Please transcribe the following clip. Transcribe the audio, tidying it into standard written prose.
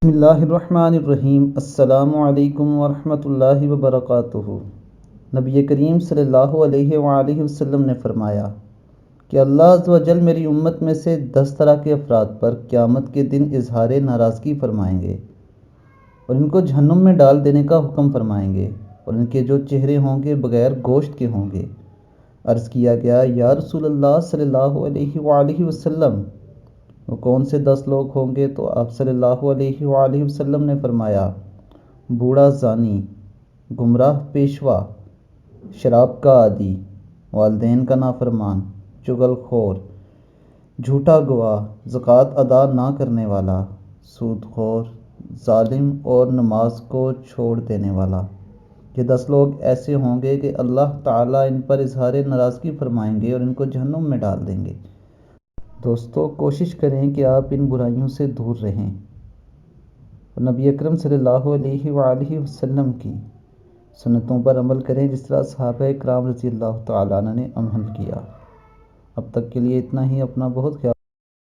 بسم اللہ الرحمن الرحیم۔ السلام علیکم ورحمۃ اللہ وبرکاتہ۔ نبی کریم صلی اللہ علیہ وآلہ وسلم نے فرمایا کہ اللہ عز و جل میری امت میں سے 10 طرح کے افراد پر قیامت کے دن اظہار ناراضگی فرمائیں گے اور ان کو جہنم میں ڈال دینے کا حکم فرمائیں گے، اور ان کے جو چہرے ہوں گے بغیر گوشت کے ہوں گے۔ عرض کیا گیا، یا رسول اللہ صلی اللہ علیہ وآلہ وسلم، وہ کون سے 10 لوگ ہوں گے؟ تو آپ صلی اللہ علیہ وآلہ وسلم نے فرمایا، بوڑھا زانی، گمراہ پیشوا، شراب کا عادی، والدین کا نافرمان، چغل خور، جھوٹا گواہ، زکوٰۃ ادا نہ کرنے والا، سود خور، ظالم اور نماز کو چھوڑ دینے والا۔ یہ 10 لوگ ایسے ہوں گے کہ اللہ تعالیٰ ان پر اظہار ناراضگی فرمائیں گے اور ان کو جہنم میں ڈال دیں گے۔ دوستو، کوشش کریں کہ آپ ان برائیوں سے دور رہیں اور نبی اکرم صلی اللہ علیہ وآلہ وسلم کی سنتوں پر عمل کریں، جس طرح صحابہ کرام رضی اللہ تعالیٰ عنہ نے عمل کیا۔ اب تک کے لیے اتنا ہی۔ اپنا بہت خیال